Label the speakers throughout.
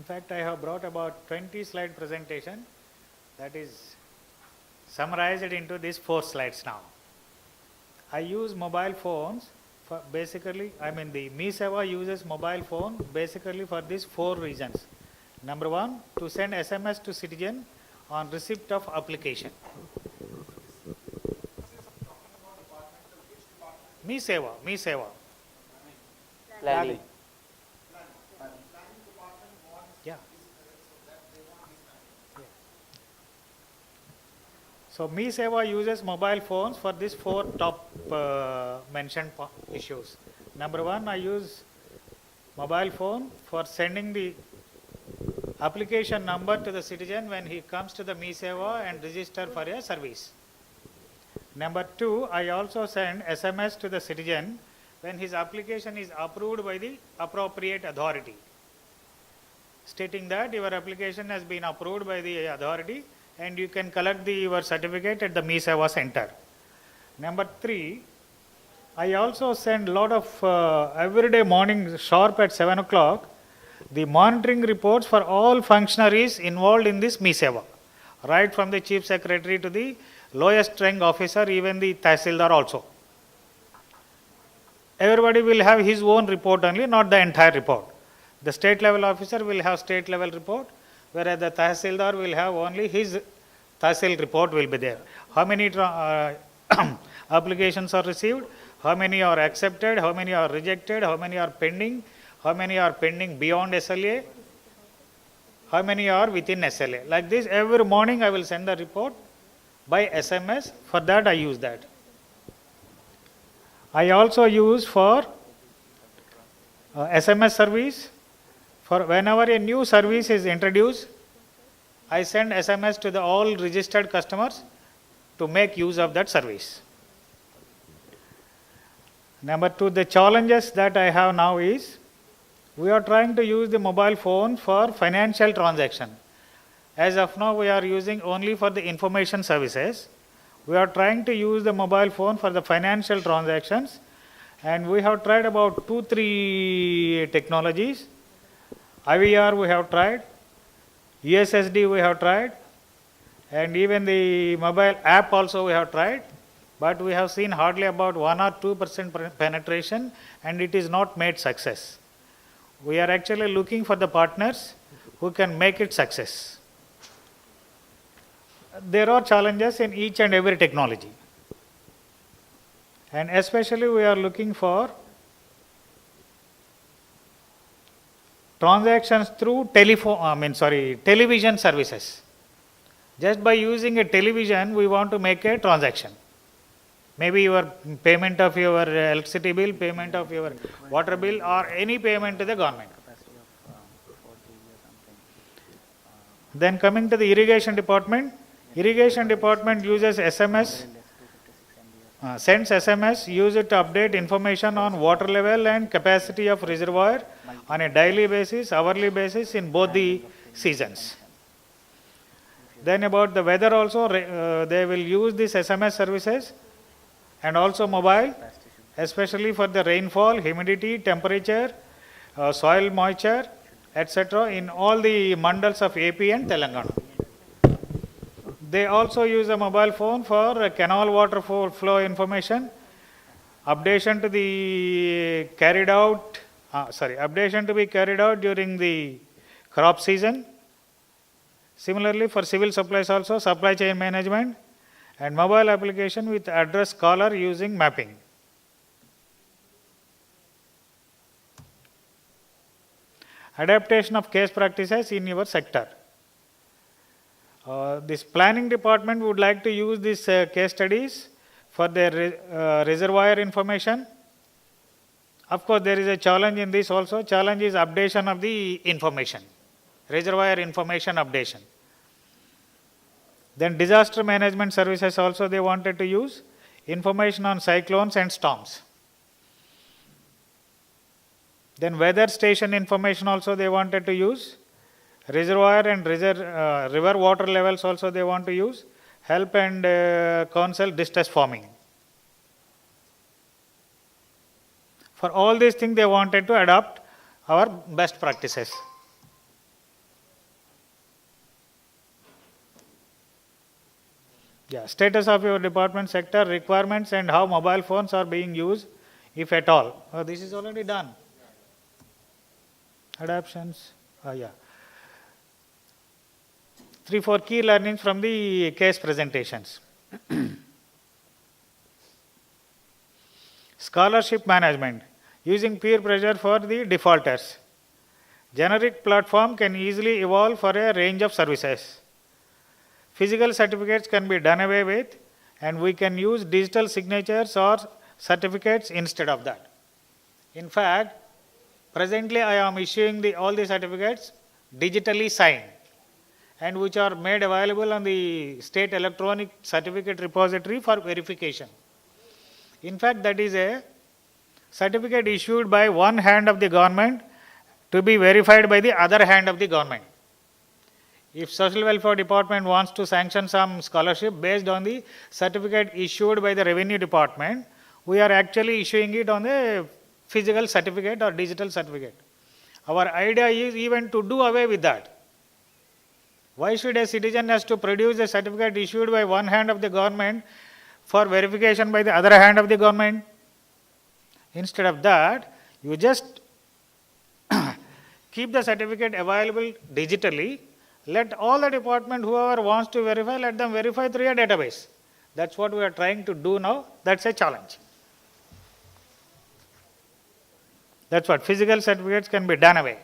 Speaker 1: In fact, I have brought about 20 slide presentation that is summarized into these 4 slides now. I use mobile phones for basically, the MeSeva uses mobile phone basically for these 4 reasons. Number 1, to send SMS to citizen on receipt of application. MeSeva.
Speaker 2: Planning.
Speaker 1: Yeah. So MeSeva uses mobile phones for these 4 top mentioned issues. Number 1, I use mobile phone for sending the application number to the citizen when he comes to the MeSeva and register for a service. Number 2, I also send SMS to the citizen when his application is approved by the appropriate authority, stating that your application has been approved by the authority and you can collect your certificate at the MeSeva center. Number 3, I also send a lot of everyday morning sharp at 7 o'clock the monitoring reports for all functionaries involved in this MeSeva, right from the chief secretary to the lowest rank officer, even the Tahsildar also. Everybody will have his own report only, not the entire report. The state level officer will have state level report, whereas the Tahsildar will have only his Tahsil report will be there. How many applications are received, how many are accepted, how many are rejected, how many are pending, how many are pending beyond SLA, how many are within SLA. Like this, every morning I will send the report by SMS. For that I use that. I also use for SMS service. For whenever a new service is introduced, I send SMS to the all registered customers to make use of that service. Number 2, the challenges that I have now is, we are trying to use the mobile phone for financial transaction. As of now, we are using only for the information services. We are trying to use the mobile phone for the financial transactions, and we have tried about 2-3 technologies. IVR we have tried, USSD we have tried, and even the mobile app also we have tried, but we have seen hardly about 1 or 2% penetration, and it is not made success. We are actually looking for the partners who can make it success. There are challenges in each and every technology, and especially we are looking for transactions through television services. Just by using a television, we want to make a transaction. Maybe your payment of your electricity bill, payment of your water bill, or any payment to the government. Then coming to the irrigation department uses SMS, sends SMS, use it to update information on water level and capacity of reservoir on a daily basis, hourly basis in both the seasons. Then about the weather also, they will use these SMS services and also mobile, especially for the rainfall, humidity, temperature, soil moisture, etc. in all the mandals of AP and Telangana. They also use a mobile phone for canal water flow information, updation to be carried out during the crop season. Similarly, for civil supplies also, supply chain management and mobile application with address caller using mapping. Adaptation of case practices in your sector. This planning department would like to use these case studies for their reservoir information. Of course, there is a challenge in this also. Challenge is updation of the information, reservoir information updation. Then disaster management services also they wanted to use, information on cyclones and storms. Then weather station information also they wanted to use, reservoir and river water levels also they want to use, help and counsel distress farming. For all these things they wanted to adopt our best practices. Yeah, status of your department sector, requirements and how mobile phones are being used, if at all. Oh, this is already done. Adaptions, yeah. 3-4 key learnings from the case presentations. Scholarship management, using peer pressure for the defaulters. Generic platform can easily evolve for a range of services. Physical certificates can be done away with, and we can use digital signatures or certificates instead of that. In fact, presently I am issuing all the certificates digitally signed, and which are made available on the state electronic certificate repository for verification. In fact, that is a certificate issued by one hand of the government to be verified by the other hand of the government. If Social Welfare Department wants to sanction some scholarship based on the certificate issued by the Revenue Department, we are actually issuing it on a physical certificate or digital certificate. Our idea is even to do away with that. Why should a citizen has to produce a certificate issued by one hand of the government for verification by the other hand of the government? Instead of that, you just keep the certificate available digitally. Let all the department, whoever wants to verify, let them verify through a database. That's what we are trying to do now. That's a challenge. That's what physical certificates can be done away.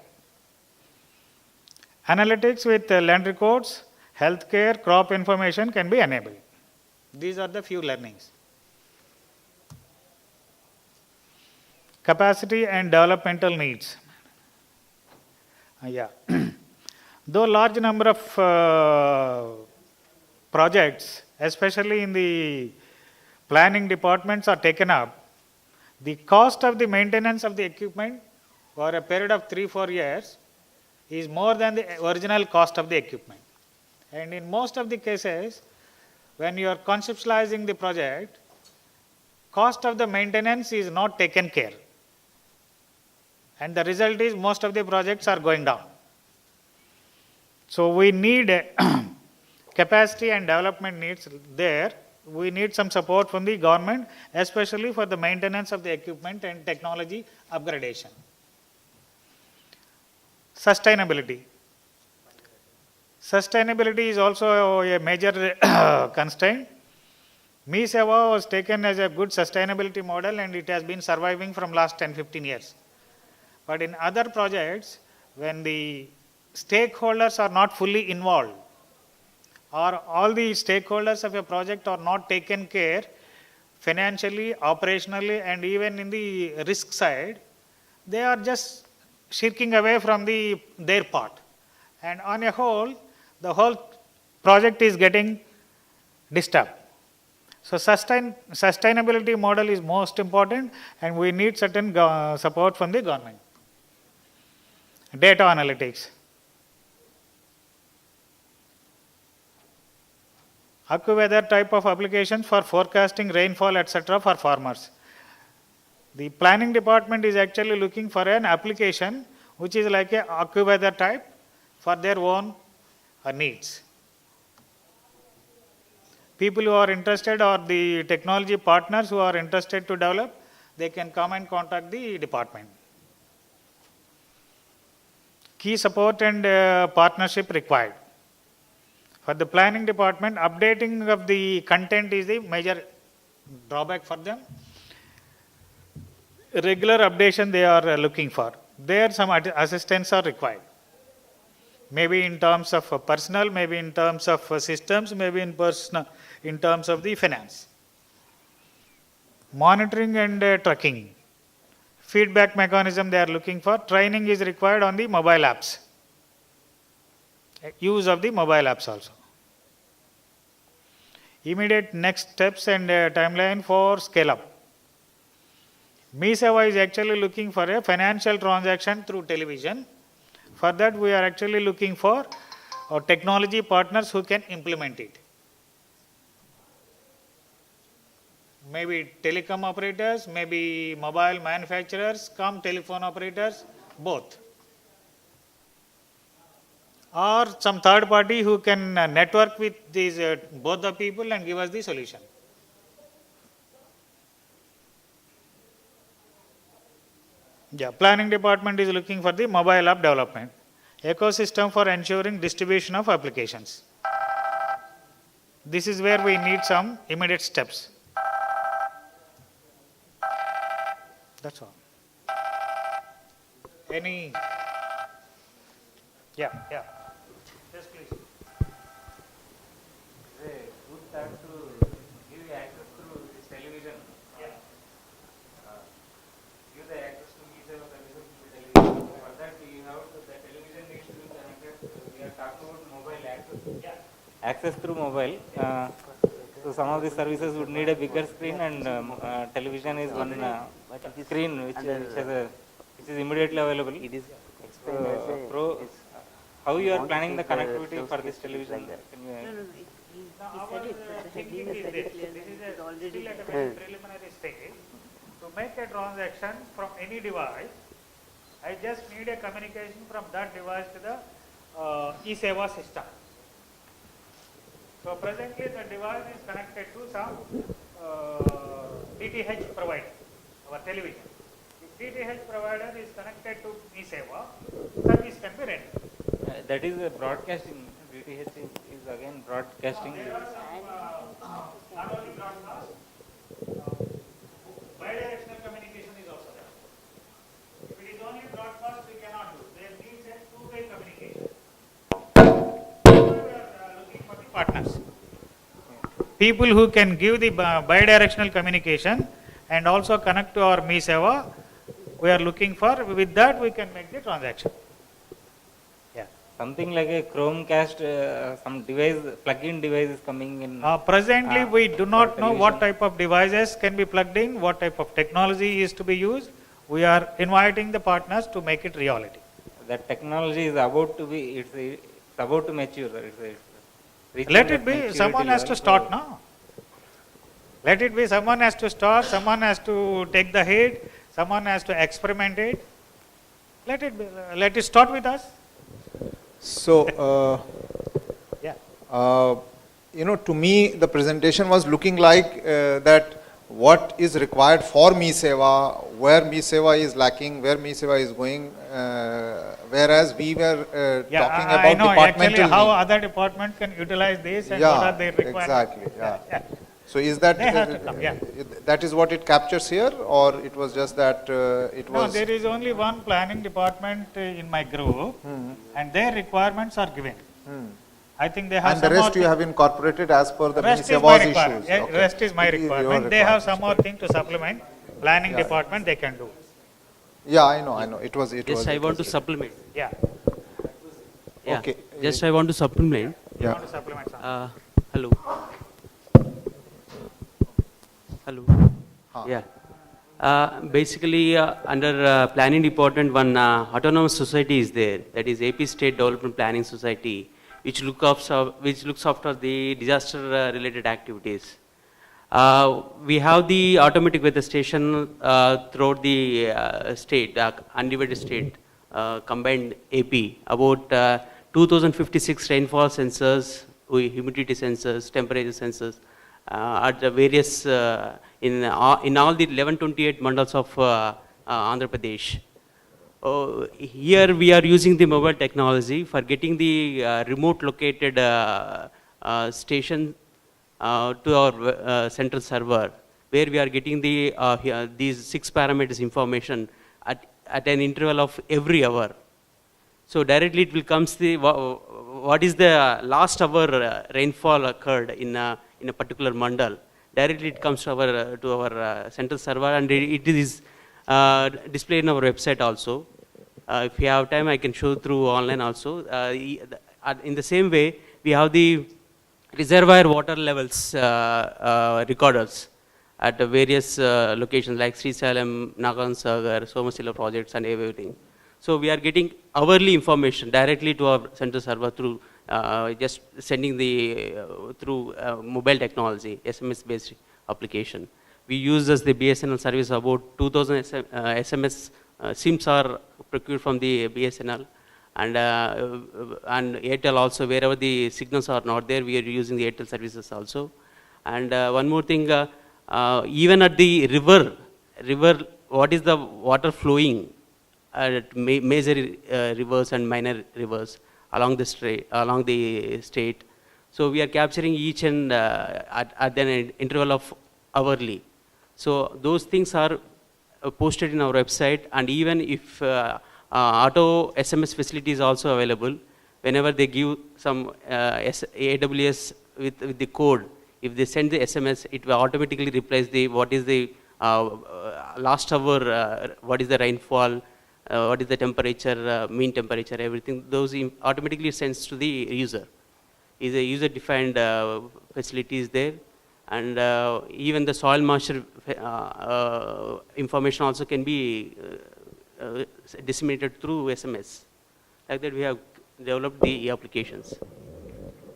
Speaker 1: Analytics with land records, healthcare, crop information can be enabled. These are the few learnings. Capacity and developmental needs. Yeah. Though large number of projects, especially in the planning departments, are taken up, the cost of the maintenance of the equipment for a period of 3-4 years is more than the original cost of the equipment. And in most of the cases, when you are conceptualizing the project, cost of the maintenance is not taken care. And the result is most of the projects are going down. So we need capacity and development needs there. We need some support from the government, especially for the maintenance of the equipment and technology upgradation. Sustainability. Sustainability is also a major constraint. Mi Seva was taken as a good sustainability model, and it has been surviving from last 10-15 years. But in other projects, when the stakeholders are not fully involved, or all the stakeholders of a project are not taken care financially, operationally, and even in the risk side, they are just shirking away from their part. And on a whole, the whole project is getting disturbed. So sustainability model is most important, and we need certain support from the government. Data analytics. AccuWeather type of applications for forecasting rainfall, etc. for farmers. The planning department is actually looking for an application which is like a AccuWeather type for their own needs. People who are interested, or the technology partners who are interested to develop, they can come and contact the department. Key support and partnership required. For the planning department, updating of the content is the major drawback for them. Regular updation they are looking for. There some assistance are required. Maybe in terms of personnel, maybe in terms of systems, maybe in terms of the finance. Monitoring and tracking. Feedback mechanism they are looking for. Training is required on the mobile apps. Use of the mobile apps also. Immediate next steps and timeline for scale up. Mi Seva is actually looking for a financial transaction through television. For that, we are actually looking for technology partners who can implement it. Maybe telecom operators, maybe mobile manufacturers, come telephone operators, both. or some third party who can network with these both the people and give us the solution. Yeah, planning department is looking for the mobile app development, ecosystem for ensuring distribution of applications. This is where we need some immediate steps. That's all. Any? Yeah. Yes, please.
Speaker 2: Good start to give access through this television.
Speaker 1: Yeah.
Speaker 2: Give the access to each of the television. For that, you have to, the television needs to be connected. We are talking about mobile access.
Speaker 1: Yeah.
Speaker 2: Access through mobile. So some of the services would need a bigger screen, and television is one screen which is immediately available.
Speaker 3: It is explained as a
Speaker 2: How you are
Speaker 3: want
Speaker 2: planning
Speaker 3: to
Speaker 2: the
Speaker 3: take
Speaker 2: connectivity
Speaker 3: those
Speaker 2: for this
Speaker 3: cases
Speaker 2: television?
Speaker 3: like that.
Speaker 2: Can you-
Speaker 4: No, he said it, but the
Speaker 1: Thinking
Speaker 4: heading is
Speaker 1: is
Speaker 4: very
Speaker 1: this,
Speaker 4: clear
Speaker 1: this
Speaker 4: that
Speaker 1: is
Speaker 4: it is already
Speaker 1: still at a
Speaker 4: there.
Speaker 1: very preliminary stage. To make a transaction from any device, I just need a communication from that device to the e-Seva system. So presently the device is connected to some DTH provider, our television. If DTH provider is connected to e-Seva, service can be rendered.
Speaker 2: that is a broadcasting. DTH is again broadcasting.
Speaker 1: There are some not only broadcast, bidirectional communication is also there. If it is only broadcast, we cannot do. There needs a two-way communication. We are looking for the partners. People who can give the bidirectional communication and also connect to our Mi-Seva, we are looking for. With that, we can make the transaction. Yeah.
Speaker 2: Something like a Chromecast, some device, plug-in device is coming in.
Speaker 1: Presently, we do not
Speaker 2: for
Speaker 1: know what
Speaker 2: television.
Speaker 1: type of devices can be plugged in, what type of technology is to be used. We are inviting the partners to make it reality.
Speaker 2: That technology is about to be, it's about to mature. Reaching
Speaker 1: Let
Speaker 2: that
Speaker 1: it be,
Speaker 2: maturity
Speaker 1: someone has to
Speaker 2: level.
Speaker 1: start now. Let it be, someone has to start, someone has to take the head, someone has to experiment it. Let it be, let it start with us.
Speaker 5: So,
Speaker 1: Yeah.
Speaker 5: to me, the presentation was looking like that what is required for Mi-Seva, where Mi-Seva is lacking, where Mi-Seva is going, whereas we were
Speaker 1: Yeah,
Speaker 5: talking
Speaker 1: I
Speaker 5: about
Speaker 1: know actually
Speaker 5: departmental
Speaker 1: how
Speaker 5: need.
Speaker 1: other department can utilize this and what are their requirements.
Speaker 5: Exactly, yeah.
Speaker 1: Yeah.
Speaker 5: So is that,
Speaker 1: They have to come, yeah.
Speaker 5: that is what it captures here, or it was just that it
Speaker 1: No,
Speaker 5: was?
Speaker 1: there is only one planning department in my group and their requirements are given. I think they have
Speaker 5: And the
Speaker 1: some more
Speaker 5: rest you
Speaker 1: thing-
Speaker 5: have incorporated as per the
Speaker 1: Rest is my
Speaker 5: Mi-Seva's
Speaker 1: requirement.
Speaker 5: issues?
Speaker 1: Yeah,
Speaker 5: Okay.
Speaker 1: rest is my
Speaker 5: It your
Speaker 1: requirement. They have some more
Speaker 5: requirements.
Speaker 1: thing to supplement. Planning
Speaker 5: Yeah.
Speaker 1: department they can do.
Speaker 5: Yeah, I know, it was.
Speaker 3: Yes, I
Speaker 5: it
Speaker 3: want to
Speaker 5: was-
Speaker 3: supplement.
Speaker 1: Yeah.
Speaker 3: Yeah.
Speaker 5: Okay.
Speaker 3: Just I want to supplement.
Speaker 1: You
Speaker 5: Yeah.
Speaker 1: want to supplement something?
Speaker 3: Hello. Hello. Yeah. Basically, under planning department, one autonomous society is there. That is AP State Development Planning Society, which looks after the disaster-related activities. We have the automatic weather station throughout the state, undivided state, combined AP, about 2056 rainfall sensors, humidity sensors, temperature sensors, at the various, in all the 1128 mandals of Andhra Pradesh. Here we are using the mobile technology for getting the remote located station to our central server, where we are getting the these 6 parameters information at an interval of every hour. So directly it will comes the what is the last hour rainfall occurred in a particular mandal. Directly it comes to our central server, and it is displayed in our website also. If you have time, I can show through online also. In the same way, we have the reservoir water levels recorders at the various locations like Srisalam, Nagansagar, Somasila projects and everything. So we are getting hourly information directly to our central server through just sending the through mobile technology, SMS based application. We use as the BSNL service about 2000 SMS SIMs are procured from the BSNL, and Airtel also, wherever the signals are not there, we are using the Airtel services also. And one more thing, even at the river, what is the water flowing at major rivers and minor rivers along the state. So we are capturing each and at an interval of hourly. So those things are posted in our website, and even if auto SMS facility is also available, whenever they give some AWS with the code, if they send the SMS, it will automatically replace the what is the last hour, what is the rainfall, what is the temperature, mean temperature, everything. Those automatically sends to the user. Is a user-defined facility is there, and even the soil moisture information also can be disseminated through SMS. Like that, we have developed the applications.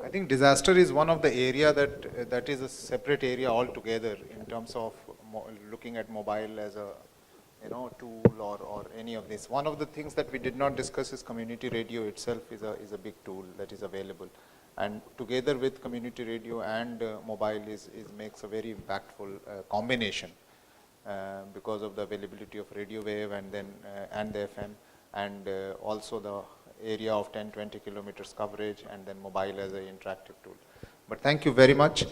Speaker 5: I think disaster is one of the area that is a separate area altogether in terms of looking at mobile as a tool or any of this. One of the things that we did not discuss is community radio itself is a big tool that is available, and together with community radio and mobile makes a very impactful combination because of the availability of radio wave and then and the FM, and also the area of 10-20 kilometers coverage, and then mobile as an interactive tool. But thank you very much.